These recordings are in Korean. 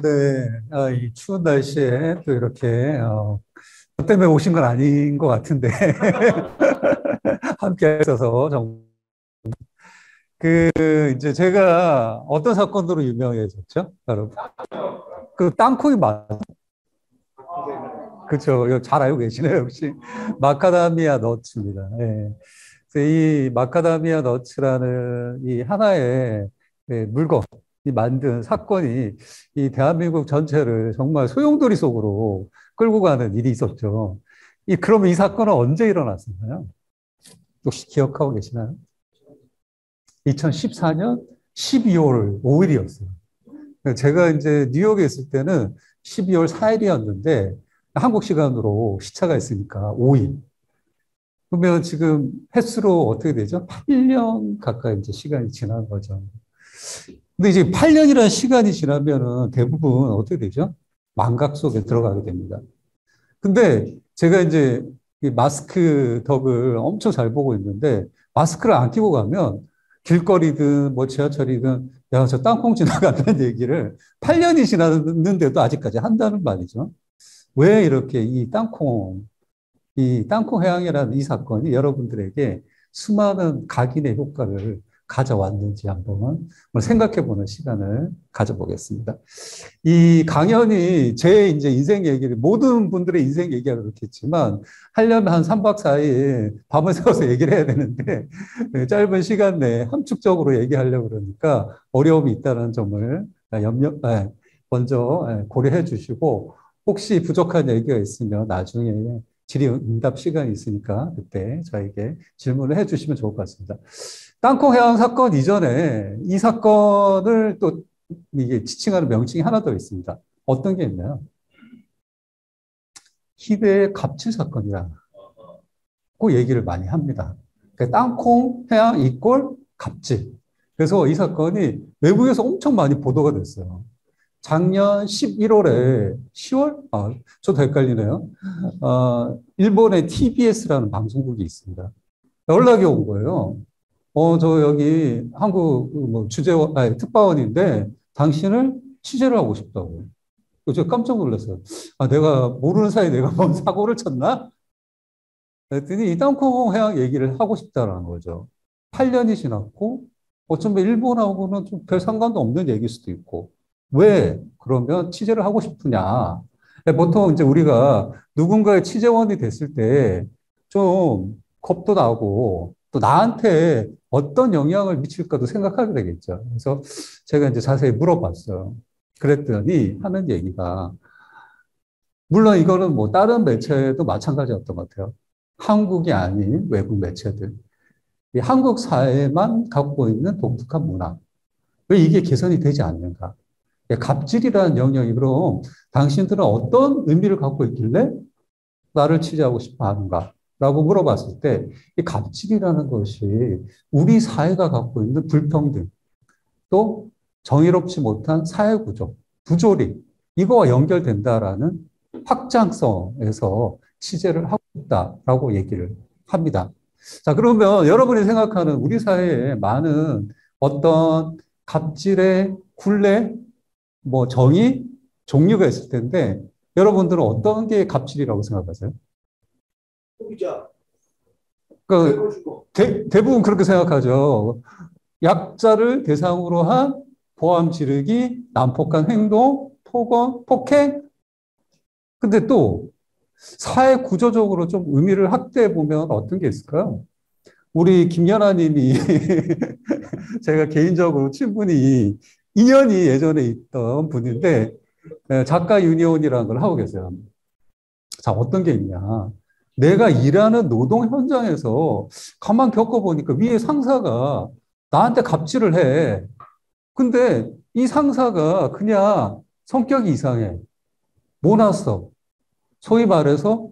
네, 이 추운 날씨에 또 이렇게, 저 때문에 오신 건 아닌 것 같은데, 함께 하셔서, 이제 제가 어떤 사건으로 유명해졌죠? 여러분. 그 땅콩이 그쵸. 이거 잘 알고 계시네요, 역시. 마카다미아 너츠입니다. 예. 그래서 이 마카다미아 너츠라는 이 하나의 물건이 만든 사건이 이 대한민국 전체를 정말 소용돌이 속으로 끌고 가는 일이 있었죠. 그럼 이 사건은 언제 일어났었나요? 혹시 기억하고 계시나요? 2014년 12월 5일이었어요. 제가 이제 뉴욕에 있을 때는 12월 4일이었는데 한국 시간으로 시차가 있으니까 5일. 그러면 지금 횟수로 어떻게 되죠? 8년 가까이 이제 시간이 지난 거죠. 근데 이제 8년이라는 시간이 지나면은 대부분 어떻게 되죠? 망각 속에 들어가게 됩니다. 근데 제가 이제 이 마스크 덕을 엄청 잘 보고 있는데 마스크를 안 끼고 가면 길거리든 뭐 지하철이든 야, 저 땅콩 지나간다는 얘기를 8년이 지났는데도 아직까지 한다는 말이죠. 왜 이렇게 이 땅콩 해양이라는 이 사건이 여러분들에게 수많은 각인의 효과를 가져왔는지 한번 생각해 보는 시간을 가져보겠습니다. 이 강연이 제 이제 인생 얘기를, 모든 분들의 인생 얘기가 그렇겠지만, 하려면 한 3박 4일 밤을 새워서 얘기를 해야 되는데, 짧은 시간 내에 함축적으로 얘기하려고 그러니까 어려움이 있다는 점을 먼저 고려해 주시고, 혹시 부족한 얘기가 있으면 나중에 질의응답 시간이 있으니까 그때 저에게 질문을 해 주시면 좋을 것 같습니다. 땅콩 해양 사건 이전에 이 사건을 또 이게 지칭하는 명칭이 하나 더 있습니다. 어떤 게 있나요? 희대의 갑질 사건이라고 얘기를 많이 합니다. 그러니까 땅콩 해양 이꼴 갑질. 그래서 이 사건이 외국에서 엄청 많이 보도가 됐어요. 작년 11월에 10월? 저도 헷갈리네요. 일본의 TBS라는 방송국이 있습니다. 연락이 온 거예요. 저 여기 한국 뭐 특파원인데 당신을 취재를 하고 싶다고. 저 깜짝 놀랐어요. 내가 모르는 사이에 내가 뭔 사고를 쳤나? 그랬더니 이 땅콩 해양 얘기를 하고 싶다라는 거죠. 8년이 지났고 어쩌면 일본하고는 좀 별 상관도 없는 얘기일 수도 있고. 왜 그러면 취재를 하고 싶으냐? 보통 이제 우리가 누군가의 취재원이 됐을 때 좀 겁도 나고 또 나한테 어떤 영향을 미칠까도 생각하게 되겠죠. 그래서 제가 이제 자세히 물어봤어요. 그랬더니 하는 얘기가, 물론 이거는 뭐 다른 매체도 마찬가지였던 것 같아요. 한국이 아닌 외국 매체들. 이 한국 사회만 갖고 있는 독특한 문화. 왜 이게 개선이 되지 않는가? 갑질이라는 영역이 그럼 당신들은 어떤 의미를 갖고 있길래 나를 취재하고 싶어 하는가? 라고 물어봤을 때, 이 갑질이라는 것이 우리 사회가 갖고 있는 불평등, 또 정의롭지 못한 사회 구조, 부조리, 이거와 연결된다라는 확장성에서 취재를 하고 있다라고 얘기를 합니다. 자, 그러면 여러분이 생각하는 우리 사회에 많은 어떤 갑질의 굴레, 뭐 정의, 종류가 있을 텐데, 여러분들은 어떤 게 갑질이라고 생각하세요? 소비자. 그 대부분 그렇게 생각하죠. 약자를 대상으로 한 보암 지르기, 난폭한 행동, 폭언, 폭행. 근데 또 사회 구조적으로 좀 의미를 확대해 보면 어떤 게 있을까요? 우리 김연아 님이 제가 개인적으로 친분이 인연이 예전에 있던 분인데 작가 유니온이라는 걸 하고 계세요. 자, 어떤 게 있냐. 내가 일하는 노동 현장에서 가만 겪어보니까 위에 상사가 나한테 갑질을 해. 근데 이 상사가 그냥 성격이 이상해. 모나서. 소위 말해서,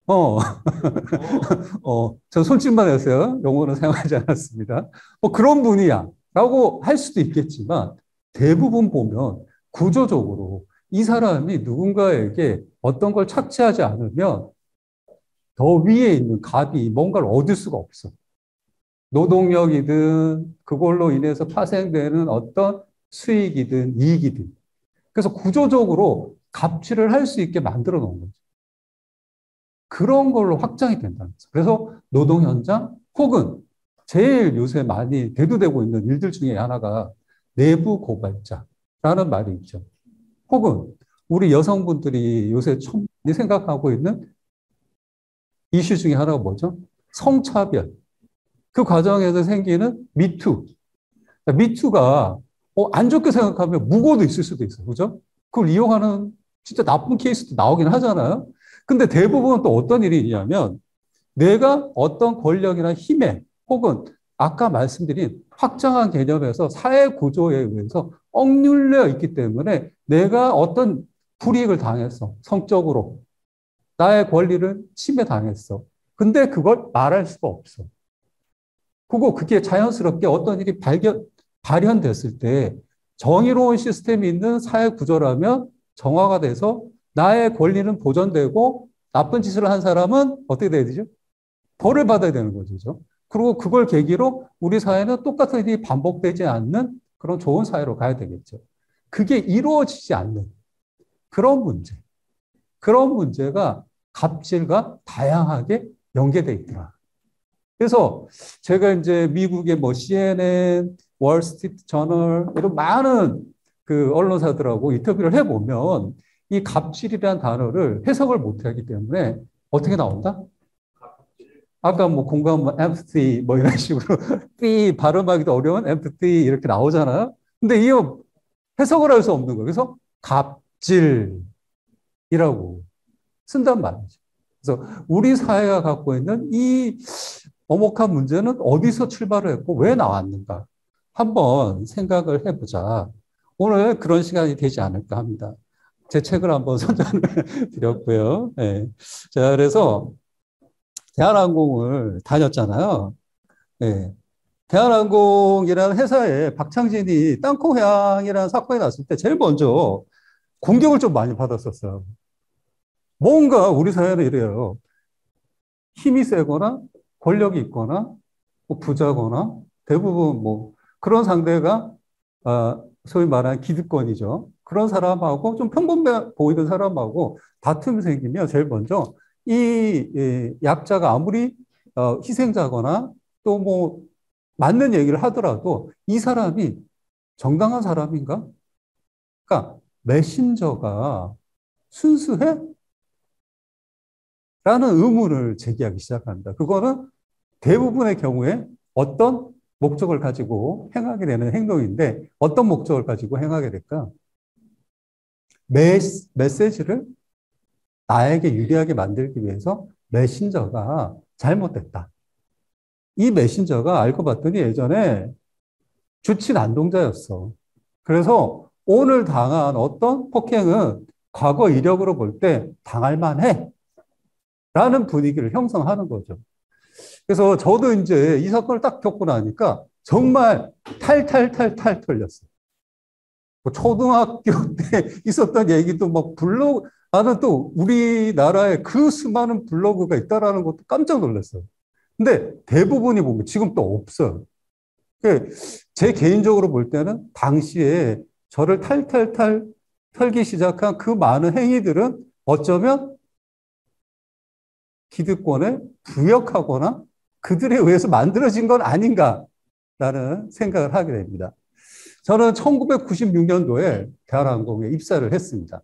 어, 저 손짓만 했어요. 용어는 사용하지 않았습니다. 뭐 그런 분이야. 라고 할 수도 있겠지만 대부분 보면 구조적으로 이 사람이 누군가에게 어떤 걸 착취하지 않으면 더 위에 있는 갑이 뭔가를 얻을 수가 없어. 노동력이든 그걸로 인해서 파생되는 어떤 수익이든 이익이든. 그래서 구조적으로 갑질을 할 수 있게 만들어 놓은 거죠. 그런 걸로 확장이 된다는 거죠. 그래서 노동 현장 혹은 제일 요새 많이 대두되고 있는 일들 중에 하나가 내부 고발자라는 말이 있죠. 혹은 우리 여성분들이 요새 좀 많이 생각하고 있는 이슈 중에 하나가 뭐죠? 성차별. 그 과정에서 생기는 미투. 미투가 안 좋게 생각하면 무고도 있을 수도 있어요. 그죠? 그걸 이용하는 진짜 나쁜 케이스도 나오긴 하잖아요. 근데 대부분은 또 어떤 일이 있냐면 내가 어떤 권력이나 힘에 혹은 아까 말씀드린 확장한 개념에서 사회 구조에 의해서 억눌려 있기 때문에 내가 어떤 불이익을 당했어. 성적으로. 나의 권리를 침해당했어. 근데 그걸 말할 수가 없어. 그게 자연스럽게 어떤 일이 발현됐을 때 정의로운 시스템이 있는 사회 구조라면 정화가 돼서 나의 권리는 보존되고 나쁜 짓을 한 사람은 어떻게 돼야 되죠? 벌을 받아야 되는 거죠. 그리고 그걸 계기로 우리 사회는 똑같은 일이 반복되지 않는 그런 좋은 사회로 가야 되겠죠. 그게 이루어지지 않는 그런 문제. 그런 문제가 갑질과 다양하게 연계돼 있더라. 그래서 제가 이제 미국의 뭐 CNN, 월스트리트 저널 이런 많은 그 언론사들하고 인터뷰를 해보면 이 갑질이라는 단어를 해석을 못하기 때문에 어떻게 나온다? 아까 뭐 공감, 뭐 empathy 뭐 이런 식으로 삐 발음하기도 어려운 empathy 이렇게 나오잖아요. 근데 이 해석을 할 수 없는 거예요. 그래서 갑질이라고 쓴단 말이죠. 그래서 우리 사회가 갖고 있는 이 어목한 문제는 어디서 출발을 했고 왜 나왔는가 한번 생각을 해보자. 오늘 그런 시간이 되지 않을까 합니다. 제 책을 한번 선전을 드렸고요. 네. 자, 그래서 대한항공을 다녔잖아요. 네. 대한항공이라는 회사에 박창진이 땅콩회항이라는 사건이 났을 때 제일 먼저 공격을 좀 많이 받았었어요. 뭔가 우리 사회는 이래요. 힘이 세거나 권력이 있거나 뭐 부자거나 대부분 뭐 그런 상대가 소위 말하는 기득권이죠. 그런 사람하고 좀 평범해 보이는 사람하고 다툼이 생기면 제일 먼저 이 약자가 아무리 희생자거나 또 뭐 맞는 얘기를 하더라도 이 사람이 정당한 사람인가? 그러니까 메신저가 순수해? 라는 의문을 제기하기 시작합니다. 그거는 대부분의 경우에 어떤 목적을 가지고 행하게 되는 행동인데 어떤 목적을 가지고 행하게 될까? 메시지를 나에게 유리하게 만들기 위해서 메신저가 잘못됐다. 이 메신저가 알고 봤더니 예전에 주치 난동자였어. 그래서 오늘 당한 어떤 폭행은 과거 이력으로 볼 때 당할 만해. 라는 분위기를 형성하는 거죠. 그래서 저도 이제 이 사건을 딱 겪고 나니까 정말 탈탈탈탈 털렸어요. 뭐 초등학교 때 있었던 얘기도 막 블로그, 나는 또 우리나라에 그 수많은 블로그가 있다라는 것도 깜짝 놀랐어요. 근데 대부분이 보면 지금 또 없어요. 제 개인적으로 볼 때는 당시에 저를 탈탈탈 털기 시작한 그 많은 행위들은 어쩌면 기득권을 부역하거나 그들에 의해서 만들어진 건 아닌가라는 생각을 하게 됩니다. 저는 1996년도에 대한항공에 입사를 했습니다.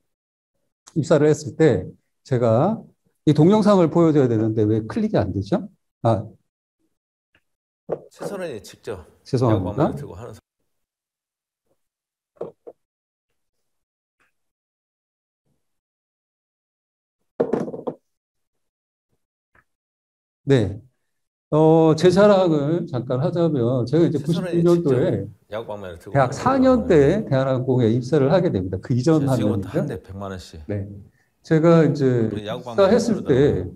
입사를 했을 때 제가 이 동영상을 보여줘야 되는데 왜 클릭이 안 되죠? 최선원이 직접 죄송합니다. 들고 하는 네. 제 자랑을 잠깐 하자면 제가 이제 96년도에 대학 4년 때 대한항공에 입사를 하게 됩니다. 그 이전 지금부터 한 대 100만 원씩. 네. 제가 이제 입사했을 때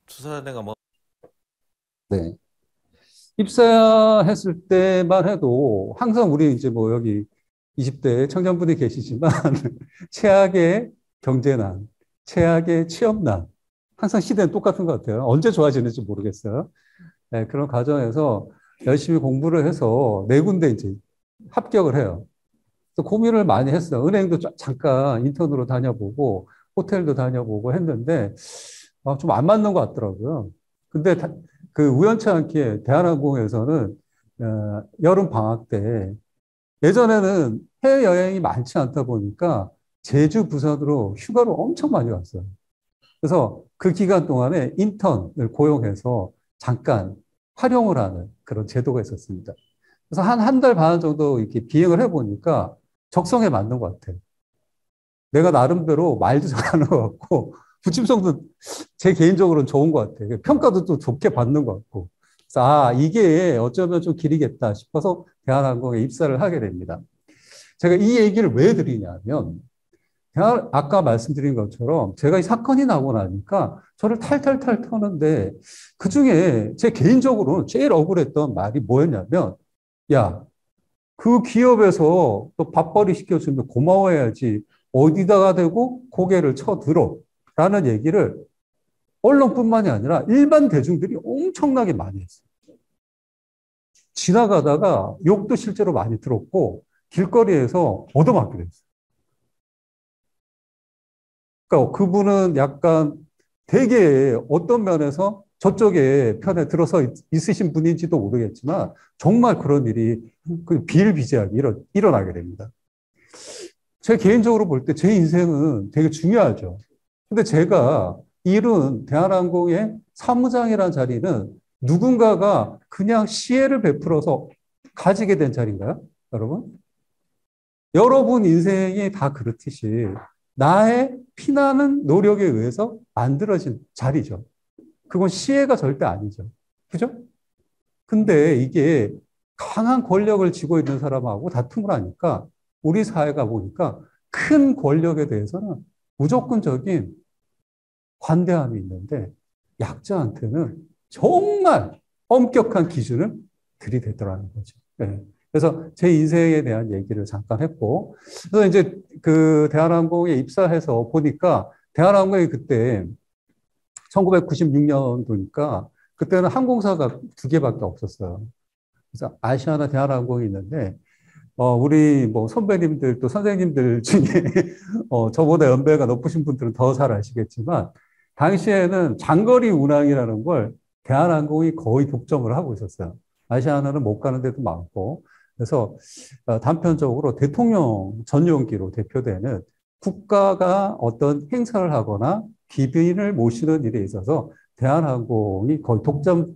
투자대가 뭐 네. 입사했을 때만 해도 항상 우리 이제 뭐 여기 20대 청년분이 계시지만 최악의 경제난, 최악의 취업난 항상 시대는 똑같은 것 같아요. 언제 좋아지는지 모르겠어요. 네, 그런 과정에서 열심히 공부를 해서 네 군데 이제 합격을 해요. 그래서 고민을 많이 했어요. 은행도 잠깐 인턴으로 다녀보고 호텔도 다녀보고 했는데 좀 안 맞는 것 같더라고요. 근데 그 우연치 않게 대한항공에서는 여름 방학 때 예전에는 해외여행이 많지 않다 보니까 제주, 부산으로 휴가를 엄청 많이 갔어요. 그래서 그 기간 동안에 인턴을 고용해서 잠깐 활용을 하는 그런 제도가 있었습니다. 그래서 한 달 반 정도 이렇게 비행을 해보니까 적성에 맞는 것 같아요. 내가 나름대로 말도 잘하는 것 같고, 부침성도 제 개인적으로는 좋은 것 같아요. 평가도 또 좋게 받는 것 같고. 그래서 이게 어쩌면 좀 길이겠다 싶어서 대한항공에 입사를 하게 됩니다. 제가 이 얘기를 왜 드리냐면, 아까 말씀드린 것처럼 제가 이 사건이 나고 나니까 저를 탈탈탈 터는데 그중에 제 개인적으로는 제일 억울했던 말이 뭐였냐면, 야, 그 기업에서 또 밥벌이 시켜주면 고마워해야지 어디다가 대고 고개를 쳐들어 라는 얘기를 언론뿐만이 아니라 일반 대중들이 엄청나게 많이 했어요. 지나가다가 욕도 실제로 많이 들었고 길거리에서 얻어맞게 됐어요. 그러니까 그분은 약간 되게 어떤 면에서 저쪽에 편에 들어서 있으신 분인지도 모르겠지만 정말 그런 일이 비일비재하게 일어나게 됩니다. 제 개인적으로 볼 때 제 인생은 되게 중요하죠. 근데 제가 이룬 대한항공의 사무장이라는 자리는 누군가가 그냥 시혜를 베풀어서 가지게 된 자리인가요? 여러분? 여러분 인생이 다 그렇듯이 나의 피나는 노력에 의해서 만들어진 자리죠. 그건 시혜가 절대 아니죠. 그죠? 근데 이게 강한 권력을 쥐고 있는 사람하고 다툼을 하니까 우리 사회가 보니까 큰 권력에 대해서는 무조건적인 관대함이 있는데 약자한테는 정말 엄격한 기준을 들이대더라는 거죠. 네. 그래서 제 인생에 대한 얘기를 잠깐 했고, 그래서 이제 그 대한항공에 입사해서 보니까 대한항공이 그때 1996년도니까 그때는 항공사가 두 개밖에 없었어요. 그래서 아시아나 대한항공이 있는데, 우리 뭐 선배님들 또 선생님들 중에 저보다 연배가 높으신 분들은 더 잘 아시겠지만, 당시에는 장거리 운항이라는 걸 대한항공이 거의 독점을 하고 있었어요. 아시아나는 못 가는 데도 많고, 그래서 단편적으로 대통령 전용기로 대표되는 국가가 어떤 행사를 하거나 귀빈을 모시는 일에 있어서 대한항공이 거의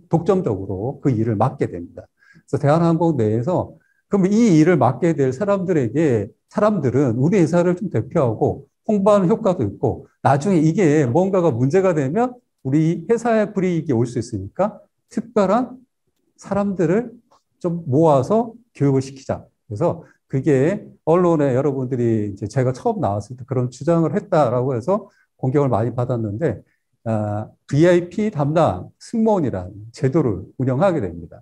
독점적으로 그 일을 맡게 됩니다. 그래서 대한항공 내에서 그럼 이 일을 맡게 될 사람들은 우리 회사를 좀 대표하고 홍보하는 효과도 있고 나중에 이게 뭔가가 문제가 되면 우리 회사의 불이익이 올 수 있으니까 특별한 사람들을 좀 모아서 교육을 시키자. 그래서 그게 언론에 여러분들이 이제 제가 처음 나왔을 때 그런 주장을 했다라고 해서 공격을 많이 받았는데, VIP 담당 승무원이라는 제도를 운영하게 됩니다.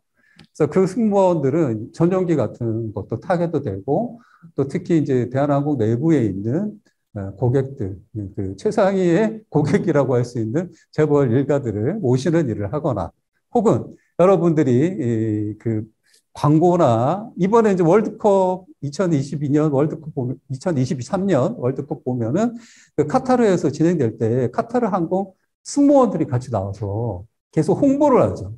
그래서 그 승무원들은 전용기 같은 것도 타게도 되고, 또 특히 이제 대한항공 내부에 있는 고객들, 그 최상위의 고객이라고 할 수 있는 재벌 일가들을 모시는 일을 하거나, 혹은 여러분들이 그 광고나 이번에 이제 월드컵 2022년 월드컵 보면 2023년 월드컵 보면은 그 카타르에서 진행될 때 카타르 항공 승무원들이 같이 나와서 계속 홍보를 하죠.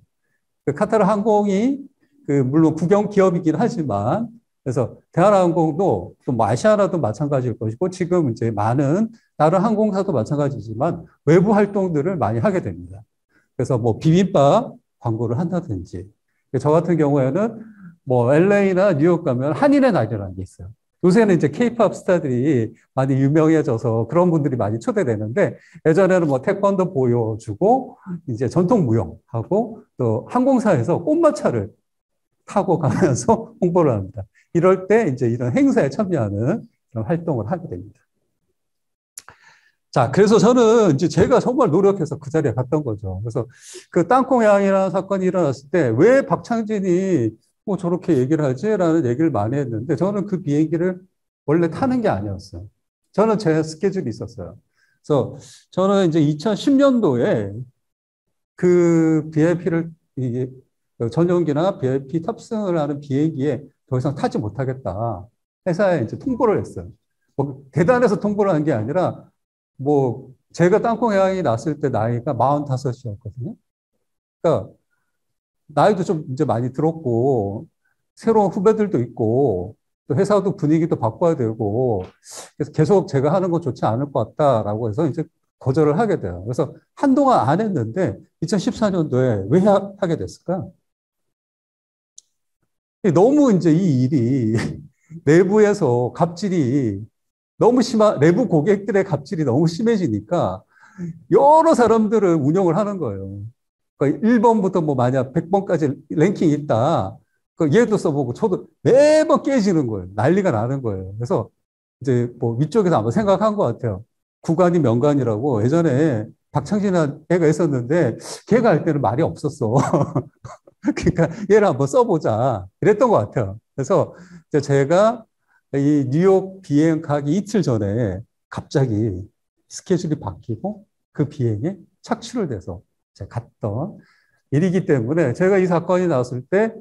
그 카타르 항공이 그 물론 국영 기업이긴 하지만 그래서 대한항공도 또 아시아나도 마찬가지일 것이고 지금 이제 많은 다른 항공사도 마찬가지지만 외부 활동들을 많이 하게 됩니다. 그래서 뭐 비빔밥 광고를 한다든지 저 같은 경우에는 뭐 LA나 뉴욕 가면 한인의 날이라는 게 있어요. 요새는 이제 K-팝 스타들이 많이 유명해져서 그런 분들이 많이 초대되는데 예전에는 뭐 태권도 보여주고 이제 전통 무용하고 또 항공사에서 꽃마차를 타고 가면서 홍보를 합니다. 이럴 때 이제 이런 행사에 참여하는 그런 활동을 하게 됩니다. 자, 그래서 저는 이제 제가 정말 노력해서 그 자리에 갔던 거죠. 그래서 그 땅콩양이라는 사건이 일어났을 때 왜 박창진이 뭐 저렇게 얘기를 하지라는 얘기를 많이 했는데 저는 그 비행기를 원래 타는 게 아니었어요. 저는 제 스케줄이 있었어요. 그래서 저는 이제 2010년도에 그 VIP를 이게 전용기나 VIP 탑승을 하는 비행기에 더 이상 타지 못하겠다. 회사에 이제 통보를 했어요. 뭐 대단해서 통보를 한 게 아니라 뭐 제가 땅콩 회항이 났을 때 나이가 45이었거든요. 그러니까 나이도 좀 이제 많이 들었고 새로운 후배들도 있고 또 회사도 분위기도 바꿔야 되고 그래서 계속 제가 하는 건 좋지 않을 것 같다라고 해서 이제 거절을 하게 돼요. 그래서 한동안 안 했는데 2014년도에 왜 하게 됐을까? 너무 이제 이 일이 내부에서 갑질이 너무 내부 고객들의 갑질이 너무 심해지니까 여러 사람들을 운영을 하는 거예요. 그러니까 1번부터 뭐 만약 100번까지 랭킹이 있다. 그 얘도 써보고 저도 매번 깨지는 거예요. 난리가 나는 거예요. 그래서 이제 뭐 위쪽에서 아마 생각한 것 같아요. 구간이 명간이라고 예전에 박창진 애가 있었는데 걔가 할 때는 말이 없었어. 그러니까 얘를 한번 써보자. 이랬던 것 같아요. 그래서 제가 이 뉴욕 비행 가기 이틀 전에 갑자기 스케줄이 바뀌고 그 비행에 착출을 돼서 제가 갔던 일이기 때문에 제가 이 사건이 나왔을 때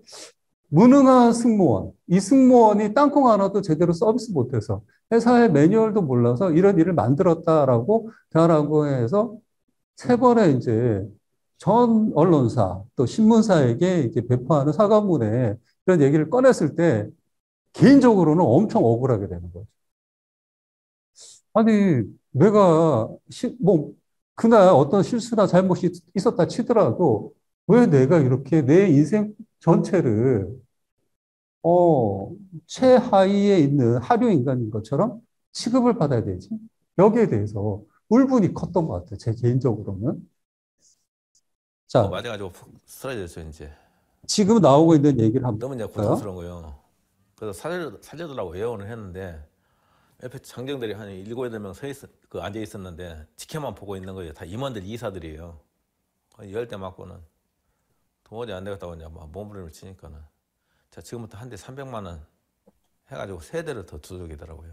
무능한 승무원, 이 승무원이 땅콩 하나도 제대로 서비스 못해서 회사의 매뉴얼도 몰라서 이런 일을 만들었다라고 대한항공에서 세 번의 이제 전 언론사 또 신문사에게 이제 배포하는 사과문에 이런 얘기를 꺼냈을 때 개인적으로는 엄청 억울하게 되는 거죠. 아니, 내가 뭐 그날 어떤 실수나 잘못이 있었다 치더라도 왜 내가 이렇게 내 인생 전체를 최하위에 있는 하류 인간인 것처럼 취급을 받아야 되지? 여기에 대해서 울분이 컸던 것 같아요. 제 개인적으로는. 자, 맞아가지고 푹 쓰러졌어요 이제. 지금 나오고 있는 얘기를 한번 너무 이제 볼까요? 고통스러운 거예요. 그래서 살려달라고 예언을 했는데 옆에 장정들이 한 7, 8명 앉아 있었는데 지켜만 보고 있는 거예요. 다 임원들, 이사들이에요. 10대 맞고는 도저히 안 되겠다고 이제 막 몸부림을 치니까는 자, 지금부터 한 대 300만 원 해가지고 3대를 더 두들기더라고요.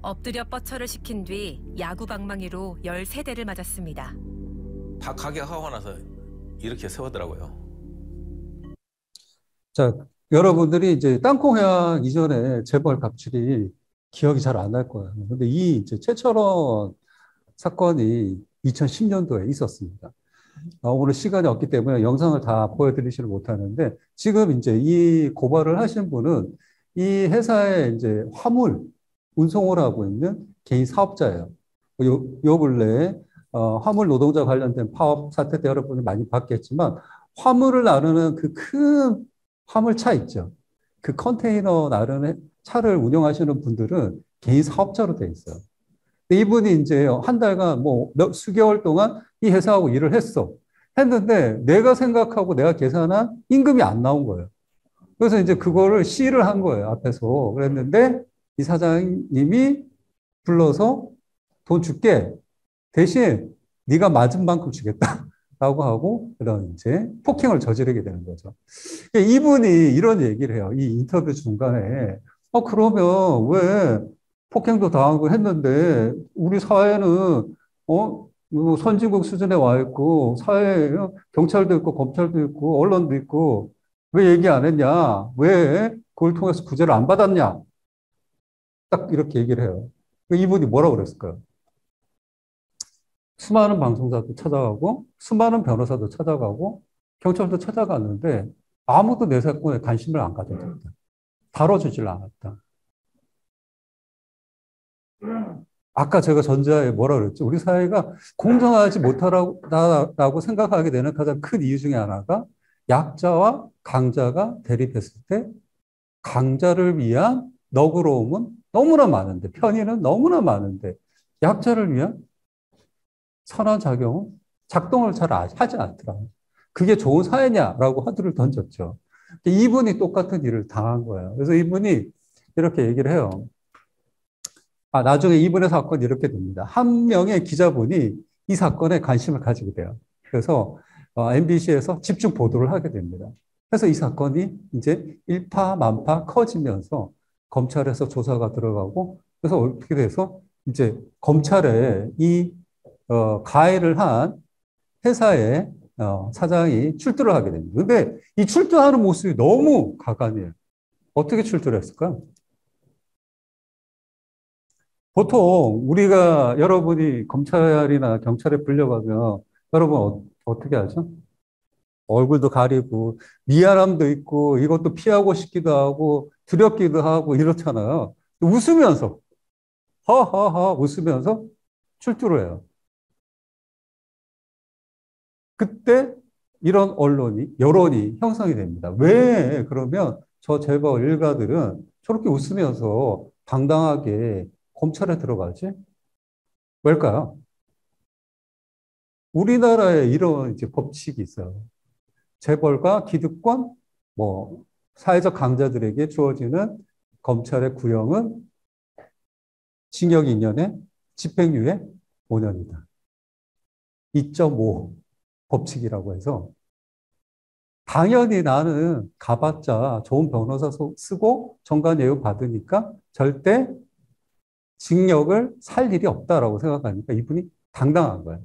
엎드려 뻗쳐를 시킨 뒤 야구 방망이로 13대를 맞았습니다. 다 가격하고 나서 이렇게 세우더라고요. 자, 여러분들이 이제 땅콩 회항 이전에 재벌 갑질이 기억이 잘 안 날 거예요. 근데 이 이제 최철원 사건이 2010년도에 있었습니다. 오늘 시간이 없기 때문에 영상을 다 보여드리지를 못하는데 지금 이제 이 고발을 하신 분은 이 회사의 이제 화물 운송을 하고 있는 개인 사업자예요. 요 근래에 화물 노동자 관련된 파업 사태 때 여러분이 많이 봤겠지만 화물을 나르는 그 큰 화물차 있죠. 그 컨테이너 나르는 차를 운영하시는 분들은 개인 사업자로 돼 있어요. 근데 이분이 이제 한 달간 뭐 수개월 동안 이 회사하고 일을 했는데 내가 생각하고 내가 계산한 임금이 안 나온 거예요. 그래서 이제 그거를 시위를 한 거예요, 앞에서. 그랬는데 이 사장님이 불러서 돈 줄게. 대신 네가 맞은 만큼 주겠다. 라고 하고 그런 이제 폭행을 저지르게 되는 거죠. 이분이 이런 얘기를 해요. 이 인터뷰 중간에 그러면 왜 폭행도 당하고 했는데 우리 사회는 뭐 선진국 수준에 와 있고 사회에 경찰도 있고 검찰도 있고 언론도 있고 왜 얘기 안 했냐? 왜 그걸 통해서 구제를 안 받았냐? 딱 이렇게 얘기를 해요. 이분이 뭐라고 그랬을까요? 수많은 방송사도 찾아가고 수많은 변호사도 찾아가고 경찰도 찾아갔는데 아무도 내 사건에 관심을 안 가졌다. 다뤄주질 않았다. 아까 제가 전자에 뭐라 그랬죠? 우리 사회가 공정하지 못하다고 생각하게 되는 가장 큰 이유 중에 하나가 약자와 강자가 대립했을 때 강자를 위한 너그러움은 너무나 많은데 편의는 너무나 많은데 약자를 위한 선한 작용은 작동을 잘 하지 않더라. 그게 좋은 사회냐라고 화두를 던졌죠. 이분이 똑같은 일을 당한 거예요. 그래서 이분이 이렇게 얘기를 해요. 나중에 이분의 사건이 이렇게 됩니다. 한 명의 기자분이 이 사건에 관심을 가지게 돼요. 그래서 MBC에서 집중 보도를 하게 됩니다. 그래서 이 사건이 이제 일파만파 커지면서 검찰에서 조사가 들어가고 그래서 어떻게 돼서 이제 검찰에 이 가해를 한 회사의 사장이 출두를 하게 됩니다. 근데 이 출두하는 모습이 너무 가관이에요. 어떻게 출두를 했을까요? 보통 우리가 여러분이 검찰이나 경찰에 불려가면 여러분 어떻게 하죠? 얼굴도 가리고 미안함도 있고 이것도 피하고 싶기도 하고 두렵기도 하고 이렇잖아요. 웃으면서 하하하 웃으면서 출두를 해요. 그때 이런 여론이 형성이 됩니다. 왜 그러면 저 재벌 일가들은 저렇게 웃으면서 당당하게 검찰에 들어가지? 왜일까요? 우리나라에 이런 이제 법칙이 있어요. 재벌과 기득권, 뭐, 사회적 강자들에게 주어지는 검찰의 구형은 징역 2년에 집행유예 5년이다. 2.5 법칙이라고 해서 당연히 나는 가봤자 좋은 변호사 쓰고 정관예우 받으니까 절대 징역을 살 일이 없다라고 생각하니까 이분이 당당한 거예요.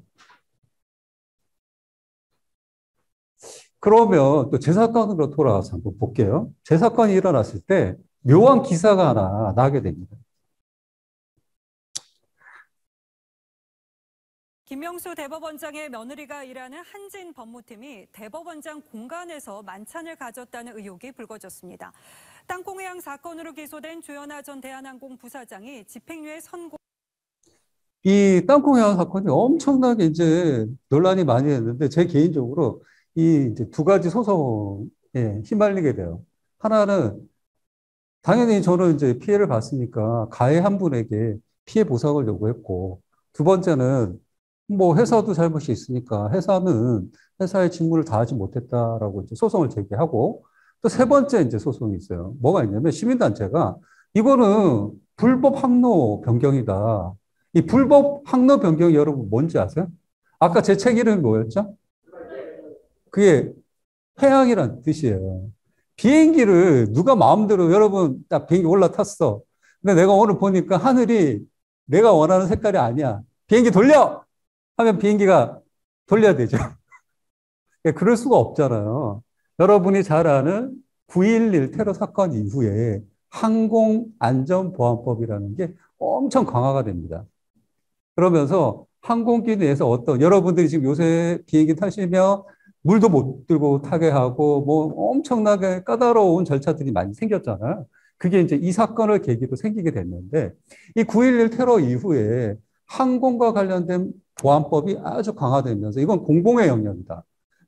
그러면 또 제 사건으로 돌아와서 한번 볼게요. 제 사건이 일어났을 때 묘한 기사가 하나 나게 됩니다. 김명수 대법원장의 며느리가 일하는 한진 법무팀이 대법원장 공간에서 만찬을 가졌다는 의혹이 불거졌습니다. 땅콩회항 사건으로 기소된 조현아 전 대한항공 부사장이 집행유예 선고. 이 땅콩회항 사건이 엄청나게 이제 논란이 많이 됐는데 제 개인적으로 이 이제 두 가지 소송에 휘말리게 돼요. 하나는 당연히 저는 이제 피해를 봤으니까 가해 한 분에게 피해 보상을 요구했고, 두 번째는 뭐 회사도 잘못이 있으니까 회사는 회사의 직무를 다하지 못했다라고 이제 소송을 제기하고, 또 세 번째 이제 소송이 있어요. 뭐가 있냐면 시민단체가 이거는 불법 항로 변경이다. 이 불법 항로 변경이 여러분 뭔지 아세요? 아까 제 책 이름이 뭐였죠? 그게 회항이란 뜻이에요. 비행기를 누가 마음대로 여러분 딱 비행기 올라탔어. 근데 내가 오늘 보니까 하늘이 내가 원하는 색깔이 아니야. 비행기 돌려! 하면 비행기가 돌려야 되죠. 그럴 수가 없잖아요. 여러분이 잘 아는 9.11 테러 사건 이후에 항공안전보안법이라는 게 엄청 강화가 됩니다. 그러면서 항공기 내에서 여러분들이 지금 요새 비행기 타시면 물도 못 들고 타게 하고 뭐 엄청나게 까다로운 절차들이 많이 생겼잖아요. 그게 이제 이 사건을 계기로 생기게 됐는데 이 9.11 테러 이후에 항공과 관련된 보안법이 아주 강화되면서 이건 공공의 영역이다.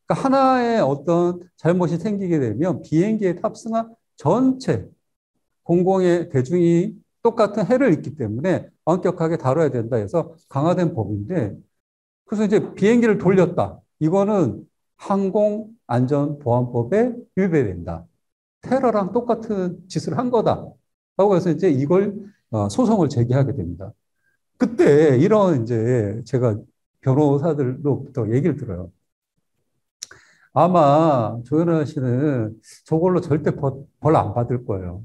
그러니까 하나의 어떤 잘못이 생기게 되면 비행기에 탑승한 전체 공공의 대중이 똑같은 해를 입기 때문에 엄격하게 다뤄야 된다 해서 강화된 법인데 그래서 이제 비행기를 돌렸다. 이거는 항공안전보안법에 위배된다. 테러랑 똑같은 짓을 한 거다. 라고 해서 이제 이걸 소송을 제기하게 됩니다. 그때 이런 이제 제가 변호사들로부터 얘기를 들어요. 아마 조현아 씨는 저걸로 절대 벌 안 받을 거예요.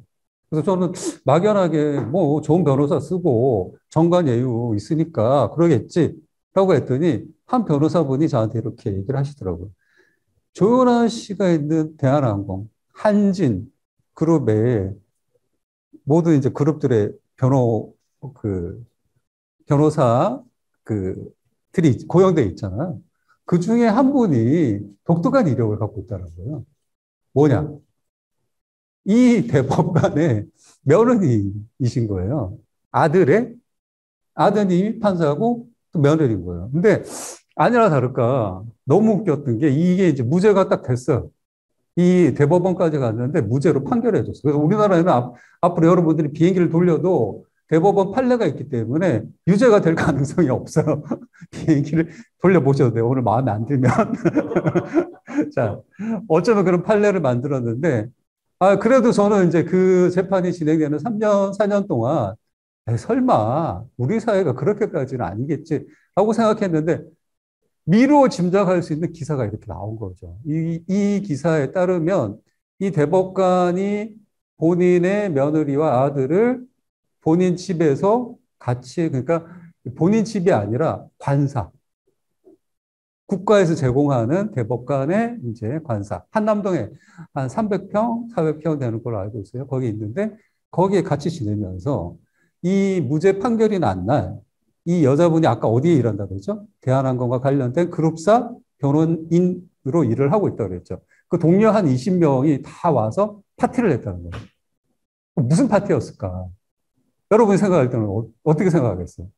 그래서 저는 막연하게 뭐 좋은 변호사 쓰고 정관예우 있으니까 그러겠지. 라고 했더니 한 변호사분이 저한테 이렇게 얘기를 하시더라고요. 조현아 씨가 있는 대한항공, 한진 그룹에 모든 이제 그룹들의 변호사 들이 고용돼 있잖아요. 그 중에 한 분이 독특한 이력을 갖고 있더라고요. 뭐냐? 이 대법관의 며느리이신 거예요. 아드님이 판사고 또 며느리인 거예요. 근데 아니나 다를까 너무 웃겼던 게 이게 이제 무죄가 딱 됐어요. 이 대법원까지 갔는데 무죄로 판결해 줬어요. 그래서 우리나라에는 앞으로 여러분들이 비행기를 돌려도 대법원 판례가 있기 때문에 유죄가 될 가능성이 없어요. 비행기를 돌려보셔도 돼요. 오늘 마음에 안 들면. 자, 어쩌면 그런 판례를 만들었는데, 그래도 저는 이제 그 재판이 진행되는 3년, 4년 동안, 설마 우리 사회가 그렇게까지는 아니겠지 하고 생각했는데, 미루어 짐작할 수 있는 기사가 이렇게 나온 거죠. 이 기사에 따르면 이 대법관이 본인의 며느리와 아들을 본인 집에서 그러니까 본인 집이 아니라 관사. 국가에서 제공하는 대법관의 이제 관사. 한남동에 한 300평, 400평 되는 걸로 알고 있어요. 거기 있는데 거기에 같이 지내면서 이 무죄 판결이 난 날, 이 여자분이 아까 어디에 일한다고 그랬죠? 대한항공과 관련된 그룹사 변호인으로 일을 하고 있다고 그랬죠. 그 동료 한 20명이 다 와서 파티를 했다는 거예요. 무슨 파티였을까? 여러분이 생각할 때는 어떻게 생각하겠어요?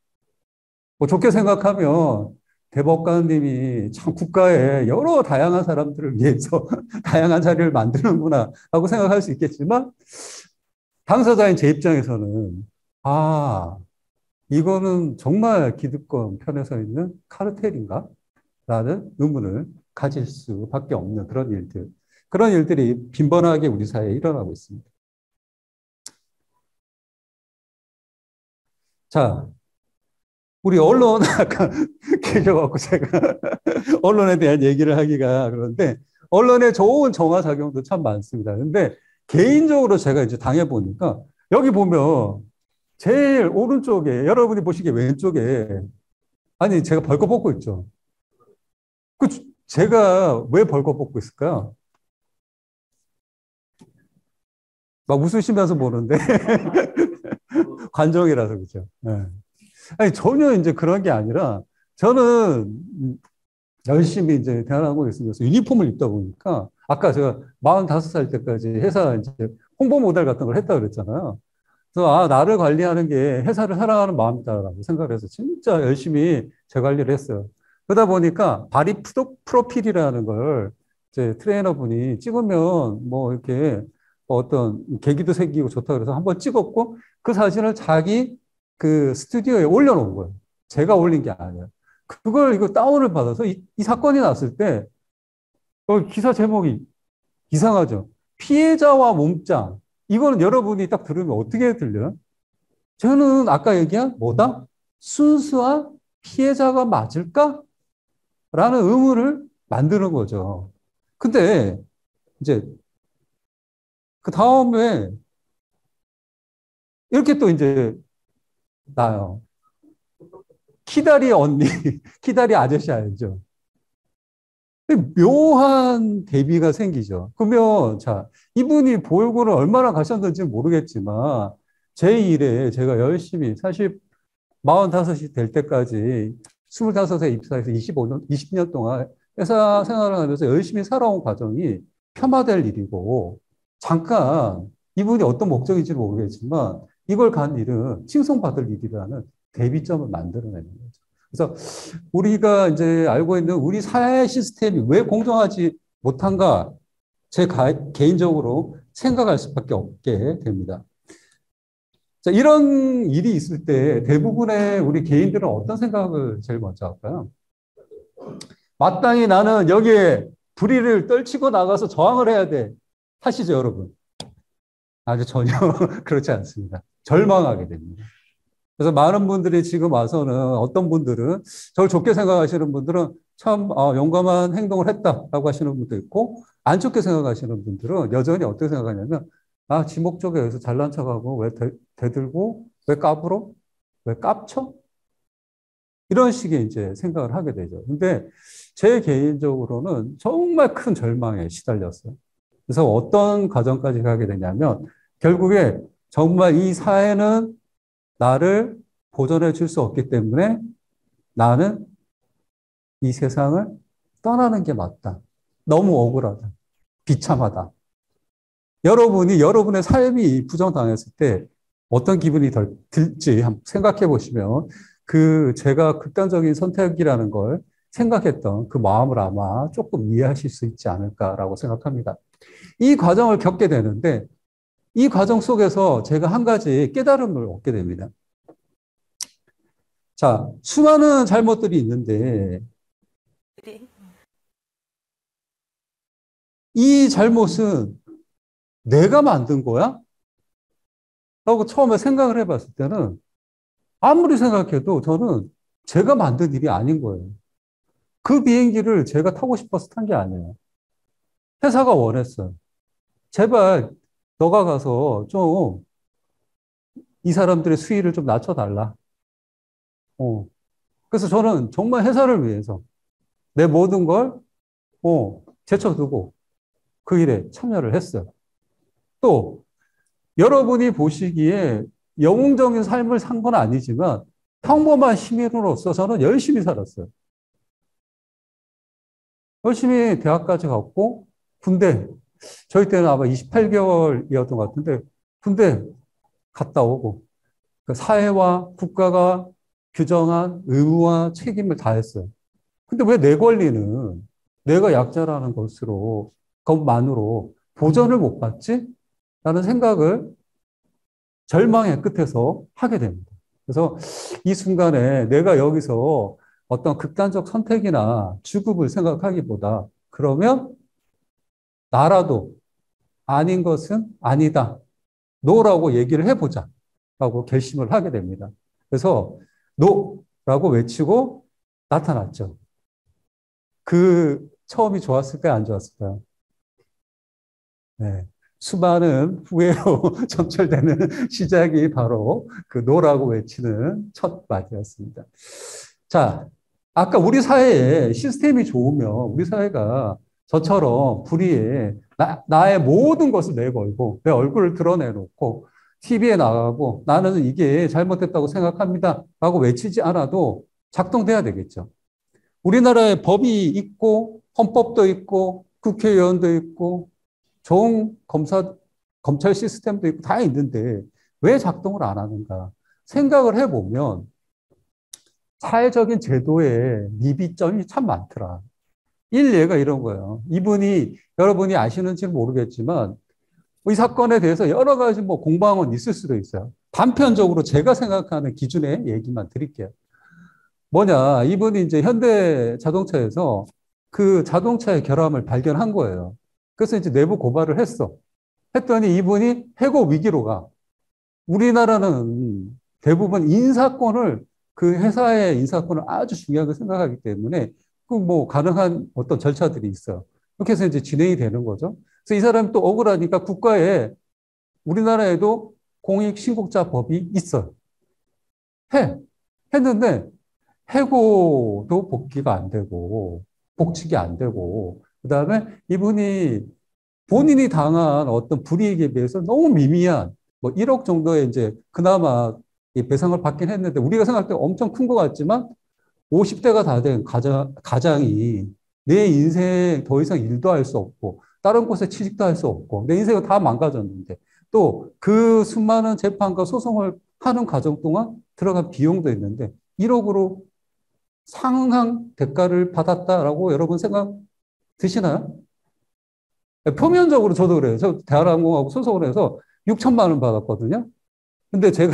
뭐 좋게 생각하면 대법관님이 참 국가의 여러 다양한 사람들을 위해서 다양한 자리를 만드는구나 하고 생각할 수 있겠지만 당사자인 제 입장에서는 아, 이거는 정말 기득권 편에 서 있는 카르텔인가? 라는 의문을 가질 수밖에 없는 그런 일들이 빈번하게 우리 사회에 일어나고 있습니다. 자, 우리 언론 아까 계셔갖고 제가 언론에 대한 얘기를 하기가 그런데 언론의 좋은 정화작용도 참 많습니다. 근데 개인적으로 제가 이제 당해보니까 여기 보면 제일 오른쪽에 여러분이 보시기에 왼쪽에 아니 제가 벌컥 벗고 있죠. 그 제가 왜 벌컥 벗고 있을까요? 막 웃으시면서 보는데 관종이라서 그죠. 네. 아니 전혀 이제 그런 게 아니라 저는 열심히 이제 대한항공에 있으면서 유니폼을 입다 보니까 아까 제가 45살 때까지 회사 이제 홍보 모델 같은 걸 했다 그랬잖아요. 그래서 아 나를 관리하는 게 회사를 사랑하는 마음이다라고 생각을 해서 진짜 열심히 재관리를 했어요. 그러다 보니까 바디 프로필이라는 걸 이제 트레이너분이 찍으면 뭐 이렇게 어떤 계기도 생기고 좋다 그래서 한번 찍었고 그 사진을 자기 그 스튜디오에 올려놓은 거예요. 제가 올린 게 아니에요. 그걸 이거 다운을 받아서 이 사건이 났을 때 기사 제목이 이상하죠. 피해자와 몸짱. 이거는 여러분이 딱 들으면 어떻게 들려요? 저는 아까 얘기한 뭐다? 순수한 피해자가 맞을까? 라는 의문을 만드는 거죠. 근데 이제 그 다음에 이렇게 또 이제 나요. 키다리 언니, 키다리 아저씨 알죠? 묘한 대비가 생기죠. 그러면 자 이분이 보육원을 얼마나 가셨는지 모르겠지만 제 일에 제가 열심히 사실 45이 될 때까지 25세 입사해서 20년 동안 회사 생활을 하면서 열심히 살아온 과정이 폄하될 일이고 잠깐 이분이 어떤 목적인지 모르겠지만 이걸 간 일은 칭송받을 일이라는 대비점을 만들어내는 거죠. 그래서 우리가 이제 알고 있는 우리 사회 시스템이 왜 공정하지 못한가 제 개인적으로 생각할 수밖에 없게 됩니다. 자, 이런 일이 있을 때 대부분의 우리 개인들은 어떤 생각을 제일 먼저 할까요? 마땅히 나는 여기에 불의를 떨치고 나가서 저항을 해야 돼. 하시죠, 여러분? 아주 전혀 그렇지 않습니다. 절망하게 됩니다. 그래서 많은 분들이 지금 와서는 어떤 분들은 저를 좋게 생각하시는 분들은 참 용감한 행동을 했다라고 하시는 분도 있고 안 좋게 생각하시는 분들은 여전히 어떻게 생각하냐면 아, 지목적에 의해서 잘난 척하고 왜 대들고 왜 까불어? 왜 깝쳐? 이런 식의 이제 생각을 하게 되죠. 근데 제 개인적으로는 정말 큰 절망에 시달렸어요. 그래서 어떤 과정까지 가게 되냐면 결국에 정말 이 사회는 나를 보존해 줄 수 없기 때문에 나는 이 세상을 떠나는 게 맞다. 너무 억울하다. 비참하다. 여러분이 여러분의 삶이 부정당했을 때 어떤 기분이 들지 한번 생각해 보시면 그 제가 극단적인 선택이라는 걸 생각했던 그 마음을 아마 조금 이해하실 수 있지 않을까라고 생각합니다. 이 과정을 겪게 되는데 이 과정 속에서 제가 한 가지 깨달음을 얻게 됩니다. 자, 수많은 잘못들이 있는데 이 잘못은 내가 만든 거야? 라고 처음에 생각을 해봤을 때는 아무리 생각해도 저는 제가 만든 일이 아닌 거예요. 그 비행기를 제가 타고 싶어서 탄 게 아니에요. 회사가 원했어요. 제발 너가 가서 좀 이 사람들의 수위를 좀 낮춰달라. 그래서 저는 정말 회사를 위해서 내 모든 걸 제쳐두고 그 일에 참여를 했어요. 또 여러분이 보시기에 영웅적인 삶을 산 건 아니지만 평범한 시민으로서 저는 열심히 살았어요. 열심히 대학까지 갔고 군대 저희 때는 아마 28개월이었던 것 같은데 군대 갔다 오고 그 사회와 국가가 규정한 의무와 책임을 다했어요. 근데 왜 내 권리는 내가 약자라는 것만으로 보전을 못 받지? 라는 생각을 절망의 끝에서 하게 됩니다. 그래서 이 순간에 내가 여기서 어떤 극단적 선택이나 주급을 생각하기보다 그러면 나라도 아닌 것은 아니다. 노라고 얘기를 해보자. 라고 결심을 하게 됩니다. 그래서 노라고 외치고 나타났죠. 그 처음이 좋았을까요? 안 좋았을까요? 네. 수많은 후회로 점철되는 시작이 바로 그 노라고 외치는 첫 마디였습니다. 자, 아까 우리 사회에 시스템이 좋으면 우리 사회가 저처럼 불의에 나의 모든 것을 내걸고 내 얼굴을 드러내놓고 TV에 나가고 나는 이게 잘못됐다고 생각합니다 라고 외치지 않아도 작동돼야 되겠죠. 우리나라에 법이 있고 헌법도 있고 국회의원도 있고 좋은 검찰 시스템도 있고 다 있는데 왜 작동을 안 하는가 생각을 해보면 사회적인 제도에 미비점이 참 많더라. 일례가 이런 거예요. 여러분이 아시는지는 모르겠지만 이 사건에 대해서 여러 가지 공방은 있을 수도 있어요. 단편적으로 제가 생각하는 기준의 얘기만 드릴게요. 뭐냐, 이분이 이제 현대 자동차에서 그 자동차의 결함을 발견한 거예요. 그래서 이제 내부 고발을 했더니 이분이 해고 위기로 가. 우리나라는 대부분 그 회사의 인사권을 아주 중요하게 생각하기 때문에 가능한 어떤 절차들이 있어요. 그렇게 해서 이제 진행이 되는 거죠. 그래서 이 사람이 또 억울하니까 우리나라에도 공익신고자법이 있어요. 했는데 해고도 복귀가 안 되고 복직이 안 되고 그다음에 이분이 본인이 당한 어떤 불이익에 비해서 너무 미미한 1억 정도의 이제 그나마 이 배상을 받긴 했는데 우리가 생각할 때 엄청 큰 것 같지만 50대가 다 된 가장이 내 인생 더 이상 일도 할 수 없고 다른 곳에 취직도 할 수 없고 내 인생은 다 망가졌는데 또 그 수많은 재판과 소송을 하는 과정 동안 들어간 비용도 있는데 1억으로 상응한 대가를 받았다라고 여러분 생각 드시나요? 표면적으로 저도 그래요. 저 대한항공하고 소송을 해서 6천만 원 받았거든요. 근데 제가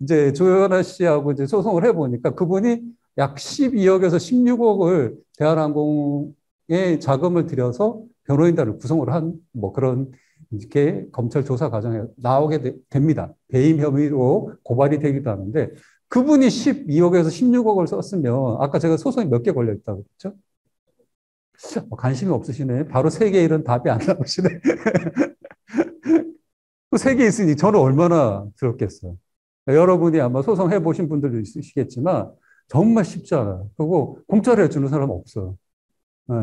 이제 조현아 씨하고 이제 소송을 해보니까 그분이 약 12억에서 16억을 대한항공에 자금을 들여서 변호인단을 구성을 한 그런 이렇게 검찰 조사 과정에 나오게 됩니다. 배임 혐의로 고발이 되기도 하는데 그분이 12억에서 16억을 썼으면 아까 제가 소송이 몇 개 걸려 있다고 그랬죠? 관심이 없으시네. 바로 세 개 이런 답이 안 나오시네. 또 세 개 있으니 저는 얼마나 들었겠어요. 여러분이 아마 소송해 보신 분들도 있으시겠지만 정말 쉽지 않아요. 그리고 공짜로 해주는 사람 없어요. 네.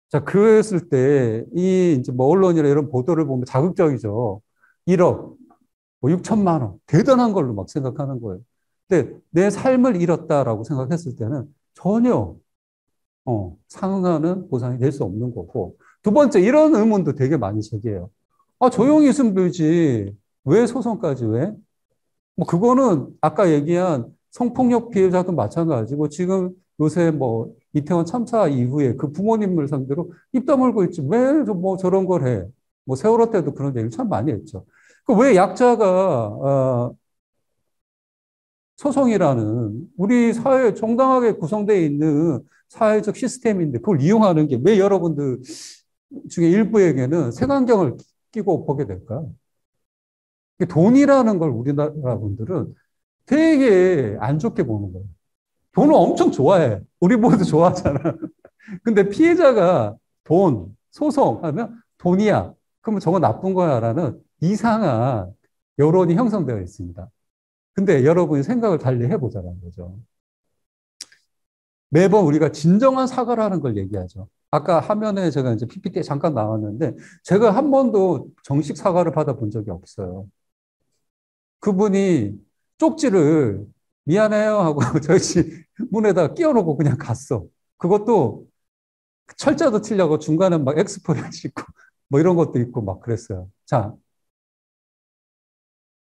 자, 그랬을 때 이제 언론이나 이런 보도를 보면 자극적이죠. 1억, 6천만 원, 대단한 걸로 막 생각하는 거예요. 근데 내 삶을 잃었다라고 생각했을 때는 전혀 상응하는 보상이 될 수 없는 거고. 두 번째, 이런 의문도 되게 많이 제기해요. 조용히 있으면 되지. 왜 소송까지 왜? 그거는 아까 얘기한 성폭력 피해자도 마찬가지고 지금 요새 이태원 참사 이후에 그 부모님을 상대로 입 다물고 있지. 왜 저런 걸 해? 세월호 때도 그런 얘기를 참 많이 했죠. 왜 약자가 소송이라는 우리 사회에 정당하게 구성되어 있는 사회적 시스템인데 그걸 이용하는 게 왜 여러분들 중에 일부에게는 색안경을 끼고 보게 될까요? 돈이라는 걸 우리나라 분들은 되게 안 좋게 보는 거예요. 돈을 엄청 좋아해. 우리 모두 좋아하잖아. 근데 피해자가 돈, 소송 하면 돈이야. 그러면 저거 나쁜 거야 라는 이상한 여론이 형성되어 있습니다. 근데 여러분이 생각을 달리 해보자는 거죠. 매번 우리가 진정한 사과를 하는 걸 얘기하죠. 아까 화면에 제가 이제 PPT에 잠깐 나왔는데 제가 한 번도 정식 사과를 받아본 적이 없어요. 그분이 쪽지를 미안해요 하고 저희 집 문에다 끼워놓고 그냥 갔어. 그것도 철자도 틀려고 중간에 막 엑스포를 싣고 뭐 이런 것도 있고 막 그랬어요. 자,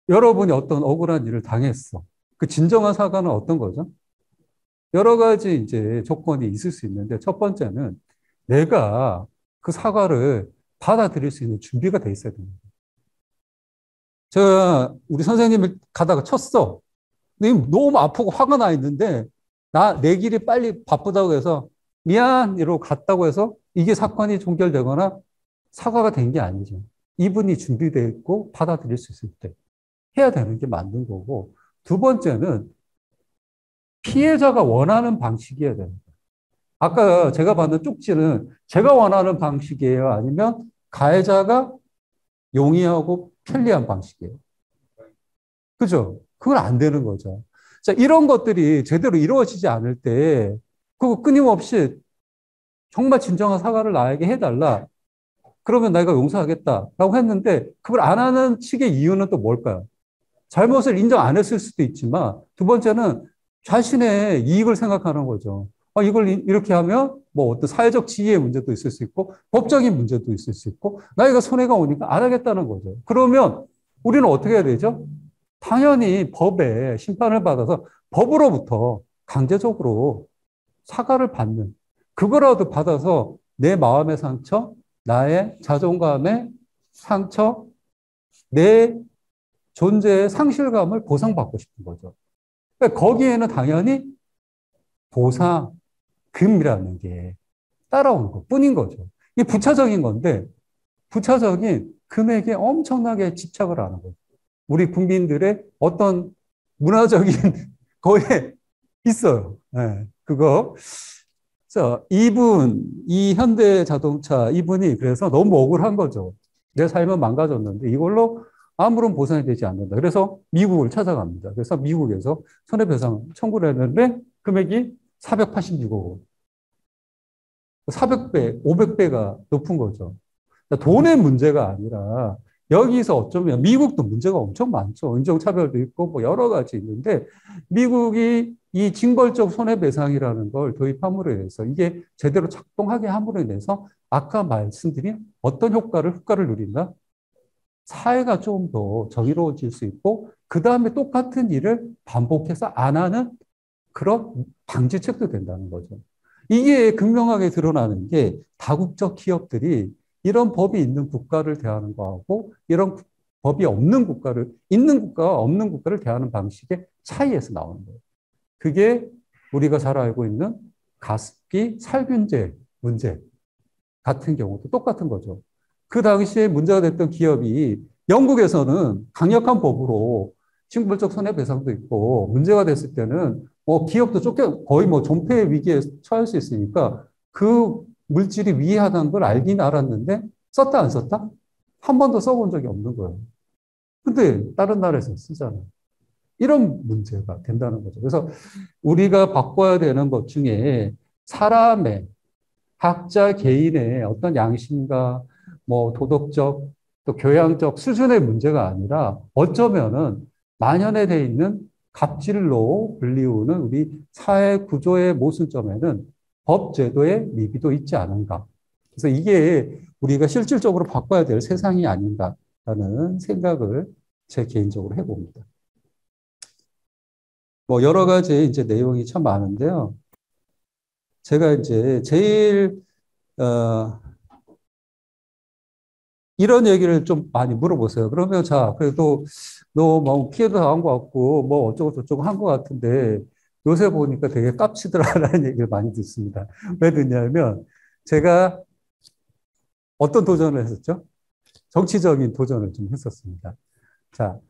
여러분이 어떤 억울한 일을 당했어. 그 진정한 사과는 어떤 거죠? 여러 가지 이제 조건이 있을 수 있는데 첫 번째는 내가 그 사과를 받아들일 수 있는 준비가 돼 있어야 됩니다. 제가 우리 선생님을 가다가 쳤어. 너무 아프고 화가 나 있는데 내 길이 빨리 바쁘다고 해서 미안 이러고 갔다고 해서 이게 사건이 종결되거나 사과가 된 게 아니죠. 이분이 준비되어 있고 받아들일 수 있을 때 해야 되는 게 맞는 거고, 두 번째는 피해자가 원하는 방식이어야 됩니다. 아까 제가 받는 쪽지는 제가 원하는 방식이에요? 아니면 가해자가 용이하고 편리한 방식이에요? 그죠? 그건 안 되는 거죠. 자, 이런 것들이 제대로 이루어지지 않을 때, 그거 끊임없이 정말 진정한 사과를 나에게 해달라. 그러면 내가 용서하겠다라고 했는데, 그걸 안 하는 측의 이유는 또 뭘까요? 잘못을 인정 안 했을 수도 있지만, 두 번째는 자신의 이익을 생각하는 거죠. 이걸 이렇게 하면 뭐 어떤 사회적 지위의 문제도 있을 수 있고, 법적인 문제도 있을 수 있고, 나이가 손해가 오니까 안 하겠다는 거죠. 그러면 우리는 어떻게 해야 되죠? 당연히 법에 심판을 받아서 법으로부터 강제적으로 사과를 받는, 그거라도 받아서 내 마음의 상처, 나의 자존감의 상처, 내 존재의 상실감을 보상받고 싶은 거죠. 그러니까 거기에는 당연히 보상금이라는 게 따라오는 것 뿐인 거죠. 이게 부차적인 건데, 부차적인 금액에 엄청나게 집착을 하는 거죠. 우리 국민들의 어떤 문화적인 거에 있어요. 네, 그거. 자, 이 현대자동차 이분이 그래서 너무 억울한 거죠. 내 삶은 망가졌는데 이걸로 아무런 보상이 되지 않는다. 그래서 미국을 찾아갑니다. 그래서 미국에서 손해배상 청구를 했는데 금액이 486억 원. 400배, 500배가 높은 거죠. 돈의 문제가 아니라 여기서 어쩌면 미국도 문제가 엄청 많죠. 인종차별도 있고 뭐 여러 가지 있는데 미국이 이 징벌적 손해배상이라는 걸 도입함으로 해서 이게 제대로 작동하게 함으로 인해서 아까 말씀드린 어떤 효과를 누린다? 사회가 좀 더 정의로워질 수 있고 그 다음에 똑같은 일을 반복해서 안 하는 그런 방지책도 된다는 거죠. 이게 극명하게 드러나는 게 다국적 기업들이 이런 법이 있는 국가를 대하는 거하고 이런 법이 없는 국가를, 있는 국가와 없는 국가를 대하는 방식의 차이에서 나오는 거예요. 그게 우리가 잘 알고 있는 가습기 살균제 문제 같은 경우도 똑같은 거죠. 그 당시에 문제가 됐던 기업이 영국에서는 강력한 법으로 징벌적 손해배상도 있고 문제가 됐을 때는 기업도 거의 존폐 위기에 처할 수 있으니까 그 물질이 위해하다는 걸 알긴 알았는데 썼다 안 썼다? 한 번도 써본 적이 없는 거예요. 근데 다른 나라에서 쓰잖아요. 이런 문제가 된다는 거죠. 그래서 우리가 바꿔야 되는 것 중에 사람의 각자 개인의 어떤 양심과 도덕적 또 교양적 수준의 문제가 아니라 어쩌면은 만연해 있는 갑질로 불리우는 우리 사회 구조의 모순점에는 법 제도의 미비도 있지 않은가. 그래서 이게 우리가 실질적으로 바꿔야 될 세상이 아닌가라는 생각을 제 개인적으로 해봅니다. 여러 가지 이제 내용이 참 많은데요. 제가 이제 제일, 이런 얘기를 좀 많이 물어보세요. 그러면 그래도 너 피해도 당한 것 같고 어쩌고 저쩌고 한 것 같은데 요새 보니까 되게 깝치더라라는 얘기를 많이 듣습니다. 왜 듣냐면 제가 어떤 도전을 했었죠? 정치적인 도전을 좀 했었습니다. 자,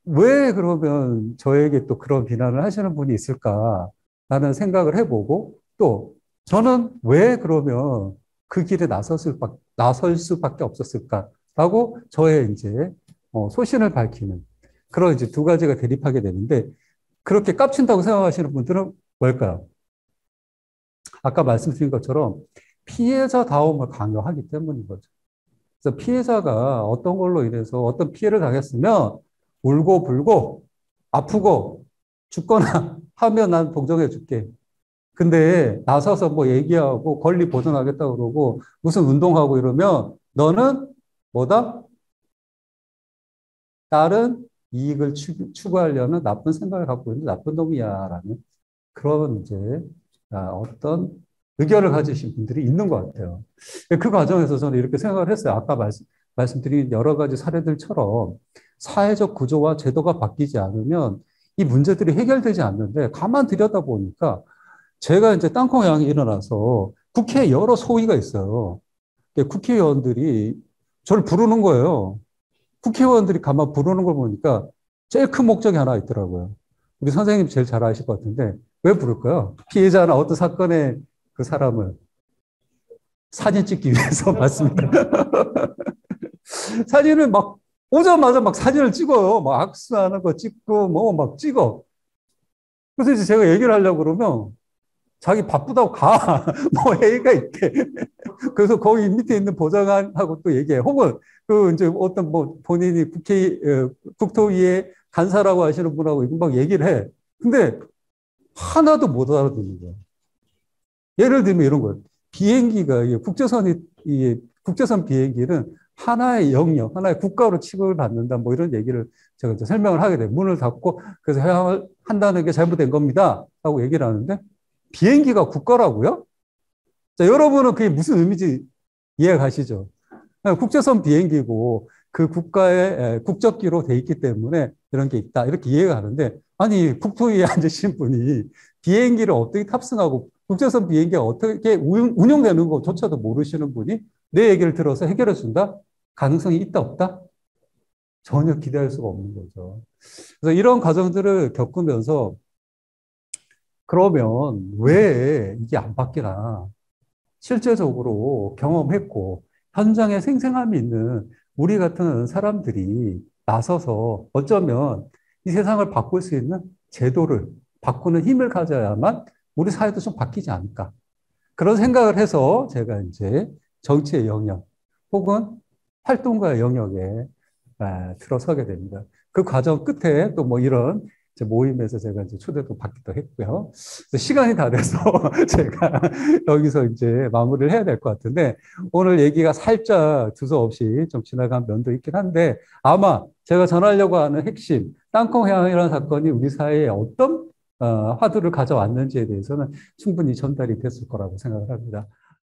왜 그러면 저에게 또 그런 비난을 하시는 분이 있을까라는 생각을 해보고 또 저는 왜 그러면 그 길에 나설 수밖에 없었을까라고 저의 이제 소신을 밝히는 그런 이제 두 가지가 대립하게 되는데 그렇게 깝친다고 생각하시는 분들은 뭘까요? 아까 말씀드린 것처럼 피해자다움을 강요하기 때문인 거죠. 그래서 피해자가 어떤 걸로 인해서 어떤 피해를 당했으면 울고 불고 아프고 죽거나 하면 난 동정해 줄게. 근데 나서서 뭐 얘기하고 권리 보존하겠다고 그러고 무슨 운동하고 이러면 너는 뭐다? 다른 이익을 추구하려는 나쁜 생각을 갖고 있는 나쁜 놈이야라는 그런 이제 어떤 의견을 가지신 분들이 있는 것 같아요. 그 과정에서 저는 이렇게 생각을 했어요. 아까 말씀드린 여러 가지 사례들처럼 사회적 구조와 제도가 바뀌지 않으면 이 문제들이 해결되지 않는데 가만 들여다보니까 제가 이제 땅콩향이 일어나서 국회에 여러 소위가 있어요. 국회의원들이 저를 부르는 거예요. 국회의원들이 가만 부르는 걸 보니까 제일 큰 목적이 하나 있더라고요. 우리 선생님 제일 잘 아실 것 같은데 왜 부를까요? 피해자나 어떤 사건의 그 사람을 사진 찍기 위해서 맞습니다. 사진을 막 오자마자 막 사진을 찍어요. 막 악수하는 거 찍고 뭐 막 찍어. 그래서 이제 제가 얘기를 하려고 그러면 자기 바쁘다고 가. 뭐 회의가 있대. 그래서 거기 밑에 있는 보좌관하고 또 얘기해. 혹은 그 이제 어떤 뭐 본인이 국토위에 간사라고 하시는 분하고 막 얘기를 해. 근데 하나도 못 알아듣는 거야. 예를 들면 이런 거예요. 비행기가 국제선 비행기는 하나의 영역, 하나의 국가로 취급을 받는다. 뭐 이런 얘기를 제가 이제 설명을 하게 돼. 문을 닫고 그래서 해양을 한다는 게 잘못된 겁니다. 하고 얘기를 하는데 비행기가 국가라고요? 자, 여러분은 그게 무슨 의미인지 이해가시죠? 국제선 비행기고 그 국가의 국적기로 돼 있기 때문에 이런 게 있다. 이렇게 이해가 가는데 아니 국토위에 앉으신 분이 비행기를 어떻게 탑승하고 국제선 비행기가 어떻게 운영되는 것조차도 모르시는 분이 내 얘기를 들어서 해결해 준다? 가능성이 있다 없다? 전혀 기대할 수가 없는 거죠. 그래서 이런 과정들을 겪으면서 그러면 왜 이게 안 바뀌나? 실제적으로 경험했고 현장에 생생함이 있는 우리 같은 사람들이 나서서 어쩌면 이 세상을 바꿀 수 있는 제도를 바꾸는 힘을 가져야만 우리 사회도 좀 바뀌지 않을까. 그런 생각을 해서 제가 이제 정치의 영역 혹은 활동가의 영역에 들어서게 됩니다. 그 과정 끝에 또 뭐 이런 모임에서 제가 이제 초대도 받기도 했고요. 시간이 다 돼서 제가 여기서 이제 마무리를 해야 될 것 같은데 오늘 얘기가 살짝 두서없이 좀 지나간 면도 있긴 한데 아마 제가 전하려고 하는 핵심 땅콩해양이라는 사건이 우리 사회에 어떤 화두를 가져왔는지에 대해서는 충분히 전달이 됐을 거라고 생각을 합니다.